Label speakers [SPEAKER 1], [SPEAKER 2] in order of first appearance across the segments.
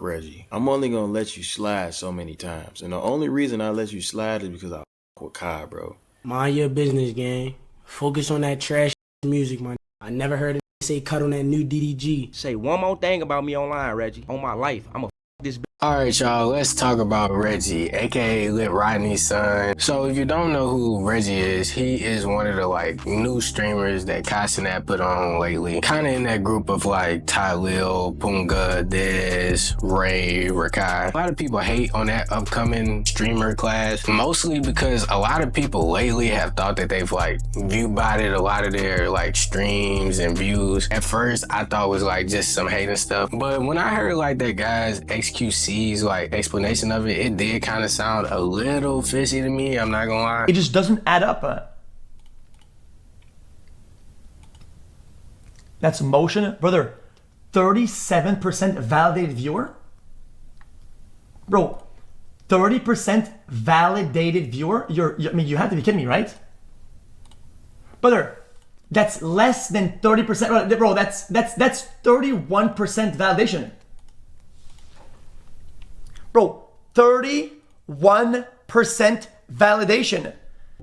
[SPEAKER 1] Reggie. I'm only gonna let you slide so many times. And the only reason I let you slide is because I with Kai, bro.
[SPEAKER 2] Mind your business, gang. Focus on that trash music, man. I never heard it say cut on that new DDG.
[SPEAKER 3] Say one more thing about me online, Reggie. On my life, I'ma this bitch.
[SPEAKER 4] Alright y'all, let's talk about Reggie, aka Lit Rodney's son. So if you don't know who Reggie is, he is one of the new streamers that Kai Cenat put on lately. Kinda in that group of Tylil, Punga, Dez, Ray, Rakai. A lot of people hate on that upcoming streamer class, mostly because a lot of people lately have thought that they've view-botted a lot of their streams and views. At first I thought it was just some hating stuff, but when I heard that guy's XQC's explanation of it, it did kind of sound a little fishy to me, I'm not gonna lie.
[SPEAKER 5] It just doesn't add up. That's motion, brother. 37% validated viewer? Bro, 30% validated viewer? I mean, you have to be kidding me, right? Brother, that's less than 30%. Bro, that's 31% validation. Bro, 31% validation.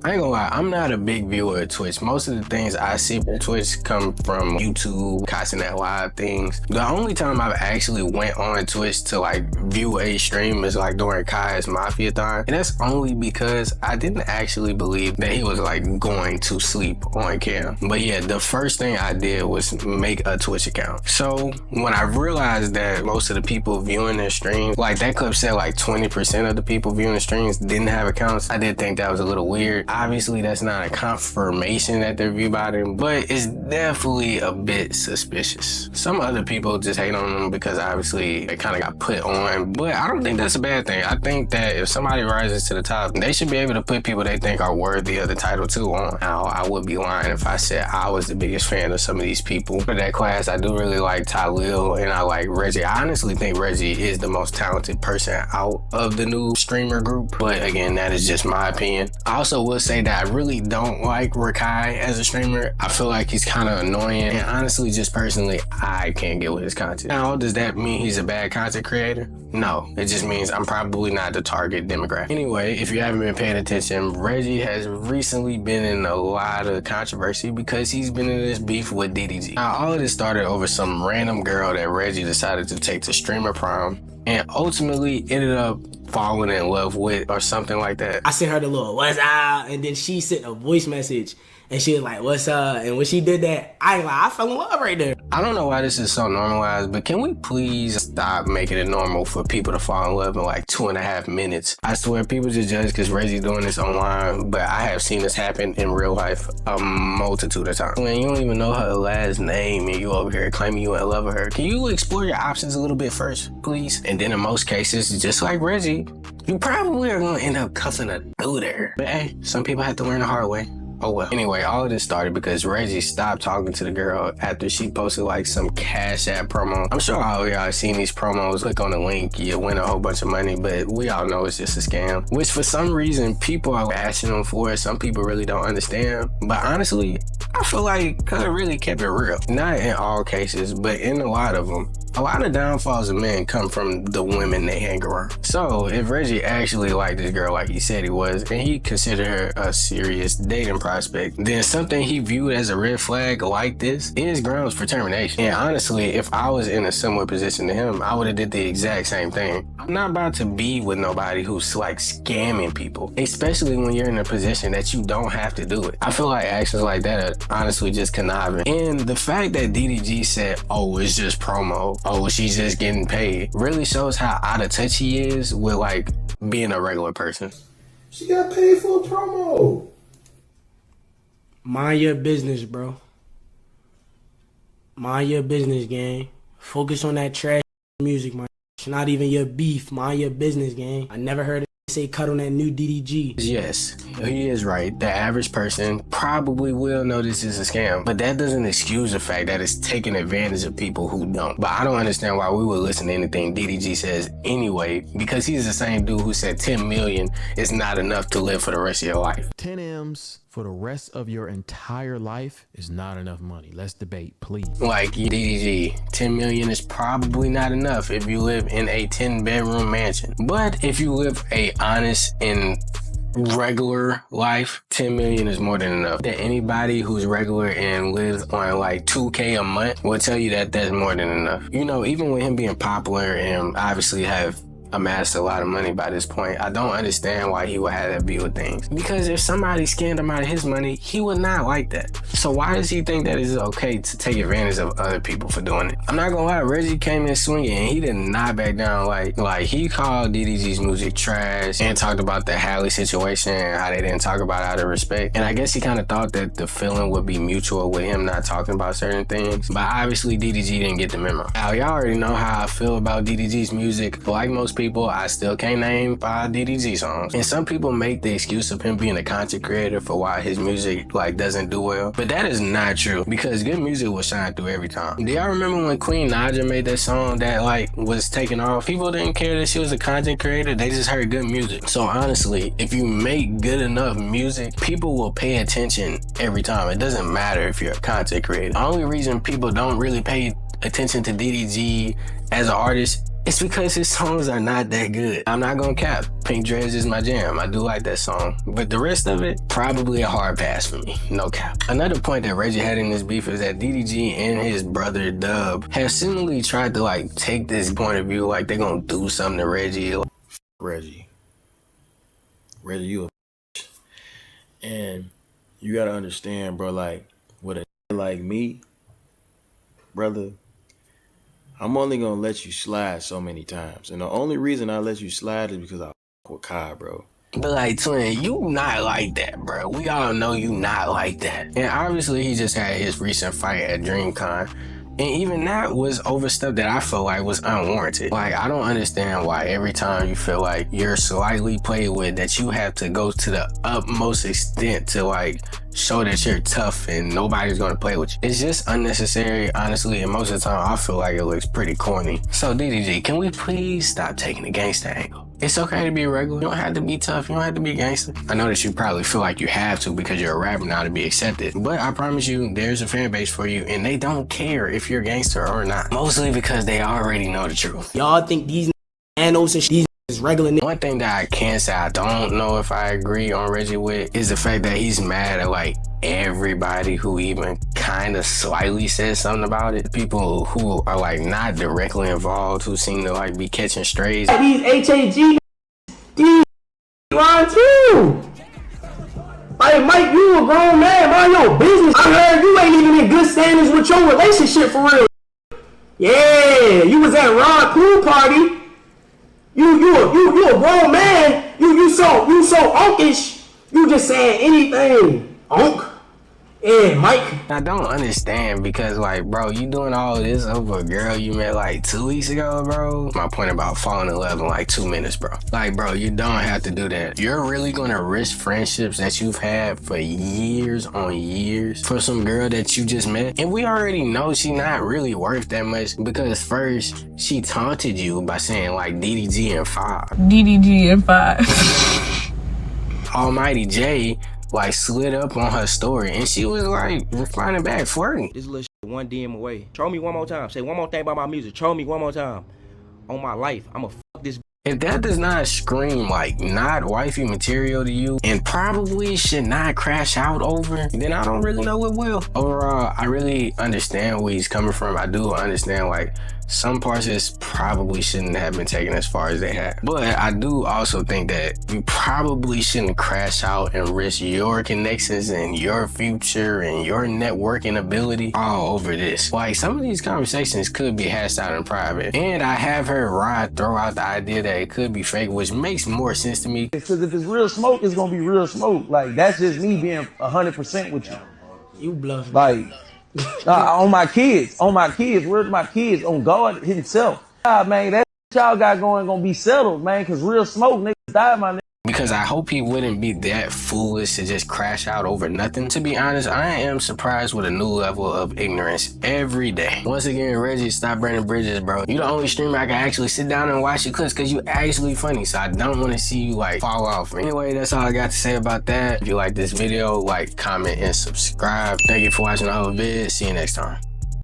[SPEAKER 4] I ain't gonna lie, I'm not a big viewer of Twitch. Most of the things I see from Twitch come from YouTube, Kai Cenat live things. The only time I've actually went on Twitch to view a stream is during Kai's Mafia time. And that's only because I didn't actually believe that he was going to sleep on cam. But yeah, the first thing I did was make a Twitch account. So when I realized that most of the people viewing their streams, that clip said 20% of the people viewing the streams didn't have accounts, I did think that was a little weird. Obviously, that's not a confirmation that they're view-botting, but it's definitely a bit suspicious. Some other people just hate on them because obviously they kind of got put on, but I don't think that's a bad thing. I think that if somebody rises to the top, they should be able to put people they think are worthy of the title too on. Now, I would be lying if I said I was the biggest fan of some of these people. For that class, I do really like Tylil and I like Reggie. I honestly think Reggie is the most talented person out of the new streamer group, but again, that is just my opinion. I also will say that I really don't like Rakai as a streamer. I feel like he's kind of annoying, and honestly, just personally, I can't get with his content. Now, does that mean he's a bad content creator? No, it just means I'm probably not the target demographic. Anyway, if you haven't been paying attention, Reggie has recently been in a lot of controversy because he's been in this beef with DDG. Now, all of this started over some random girl that Reggie decided to take to streamer prom and ultimately ended up falling in love with or something like that.
[SPEAKER 2] I sent her the little what's up, and then she sent a voice message and she was like, what's up? And when she did that, I fell in love right there.
[SPEAKER 4] I don't know why this is so normalized, but can we please stop making it normal for people to fall in love in 2.5 minutes? I swear people just judge because Reggie's doing this online, but I have seen this happen in real life a multitude of times. Man, you don't even know her last name and you over here claiming you in love with her. Can you explore your options a little bit first, please? And then in most cases, just like Reggie, you probably are gonna end up cuffing a dude there. But hey, some people have to learn the hard way. Oh well. Anyway, all of this started because Reggie stopped talking to the girl after she posted some Cash App promo. I'm sure all of y'all have seen these promos. Click on the link, you win a whole bunch of money, but we all know it's just a scam. Which for some reason, people are bashing them for it. Some people really don't understand. But honestly, I feel like her really kept it real. Not in all cases, but in a lot of them. A lot of downfalls of men come from the women they hang around. So if Reggie actually liked this girl like he said he was, and he considered her a serious dating prospect, then something he viewed as a red flag like this is grounds for termination. And honestly, if I was in a similar position to him, I would have did the exact same thing. I'm not about to be with nobody who's scamming people, especially when you're in a position that you don't have to do it. I feel like actions like that are honestly just conniving. And the fact that DDG said, oh, it's just promo, oh, she's just getting paid, really shows how out of touch he is with being a regular person.
[SPEAKER 6] She got paid for a promo.
[SPEAKER 2] Mind your business, bro. Mind your business, gang. Focus on that trash music, man. It's not even your beef. Mind your business, gang. I never heard it say cut on that new DDG.
[SPEAKER 4] Yes, he is right. The average person probably will know this is a scam, but that doesn't excuse the fact that it's taking advantage of people who don't. But I don't understand why we would listen to anything DDG says anyway, because he's the same dude who said 10 million is not enough to live for the rest of your life.
[SPEAKER 7] 10 M's for the rest of your entire life is not enough money. Let's debate, please.
[SPEAKER 4] Like DDG, 10 million is probably not enough if you live in a 10-bedroom mansion. But if you live a honest and regular life, 10 million is more than enough. That anybody who's regular and lives on like 2K a month will tell you that that's more than enough. You know, even with him being popular and obviously have amassed a lot of money by this point, I don't understand why he would have that view of things. Because if somebody scammed him out of his money, he would not like that. So why does he think that it's okay to take advantage of other people for doing it? I'm not gonna lie, Reggie came in swinging and he did not back down. Like he called DDG's music trash and talked about the Halle situation and how they didn't talk about it out of respect. And I guess he kind of thought that the feeling would be mutual with him not talking about certain things. But obviously DDG didn't get the memo. Now y'all already know how I feel about DDG's music. Like most people, I still can't name 5 DDG songs. And some people make the excuse of him being a content creator for why his music like doesn't do well. But that is not true, because good music will shine through every time. Do y'all remember when Queen Naja made that song that like was taken off? People didn't care that she was a content creator, they just heard good music. So honestly, if you make good enough music, people will pay attention every time. It doesn't matter if you're a content creator. The only reason people don't really pay attention to DDG as an artist, it's because his songs are not that good. I'm not gonna cap. Pink Dreads is my jam. I do like that song. But the rest of it, probably a hard pass for me. No cap. Another point that Reggie had in this beef is that DDG and his brother Dub have similarly tried to like take this point of view like they're gonna do something to Reggie.
[SPEAKER 1] Reggie, you a bitch. And you gotta understand, bro, like with a like me, brother, I'm only gonna let you slide so many times. And the only reason I let you slide is because I with Kai, bro.
[SPEAKER 4] But like, twin, you not like that, bro. We all know you not like that. And obviously he just had his recent fight at DreamCon. And even that was over stuff that I feel like was unwarranted. Like, I don't understand why every time you feel like you're slightly played with, that you have to go to the utmost extent to like show that you're tough and nobody's gonna play with you. It's just unnecessary, honestly, and most of the time I feel like it looks pretty corny. So DDG, can we please stop taking the gangster angle? It's okay to be regular. You don't have to be tough. You don't have to be gangster. I know that you probably feel like you have to because you're a rapper now to be accepted. But I promise you, there's a fan base for you and they don't care if you're gangster or not. Mostly because they already know the truth.
[SPEAKER 2] Y'all think these annos and these is regular niggas?
[SPEAKER 4] One thing that I can say I don't know if I agree on Reggie with is the fact that he's mad at like everybody who even kind of slightly says something about it. People who are like not directly involved, who seem to like be catching strays.
[SPEAKER 2] These HAG, these line too. Like, Mike, you a grown man, mind your business. I heard you ain't even in good standings with your relationship for real. Yeah, you was at Ron pool party. You a grown man. You so unkish. You just saying anything. Unk. Yeah, Mike.
[SPEAKER 4] I don't understand because like, bro, you doing all of this over a girl you met like 2 weeks ago, bro? My point about falling in love in like 2 minutes, bro. Like, bro, you don't have to do that. You're really gonna risk friendships that you've had for years on years for some girl that you just met? And we already know she's not really worth that much because first, she taunted you by saying like DDG and 5.
[SPEAKER 8] DDG and 5.
[SPEAKER 4] Almighty J like slid up on her story and she was like responding back, flirting.
[SPEAKER 3] This little shit one DM away. Troll me one more time. Say one more thing about my music. Troll me one more time. On my life, I'ma fuck this.
[SPEAKER 4] If that does not scream like not wifey material to you and probably should not crash out over, then I don't really know what will. Overall, I really understand where he's coming from. I do understand like some parts of this probably shouldn't have been taken as far as they have. But I do also think that you probably shouldn't crash out and risk your connections and your future and your networking ability all over this. Like, some of these conversations could be hashed out in private. And I have heard Rod throw out the idea that it could be fake, which makes more sense to me.
[SPEAKER 9] Because if it's real smoke, it's gonna be real smoke. Like, that's just me being 100% with you.
[SPEAKER 2] You bluff.
[SPEAKER 9] Like, on my kids, where's my kids? On God himself. Man, that y'all got going gonna be settled, man, because real smoke, niggas Die, my nigga.
[SPEAKER 4] Because I hope he wouldn't be that foolish to just crash out over nothing. To be honest, I am surprised with a new level of ignorance every day. Once again, Reggie, stop burning bridges, bro. You the only streamer I can actually sit down and watch your clips because you actually funny. So I don't want to see you like fall off. Anyway, that's all I got to say about that. If you like this video, like, comment, and subscribe. Thank you for watching the whole vid. See you next time.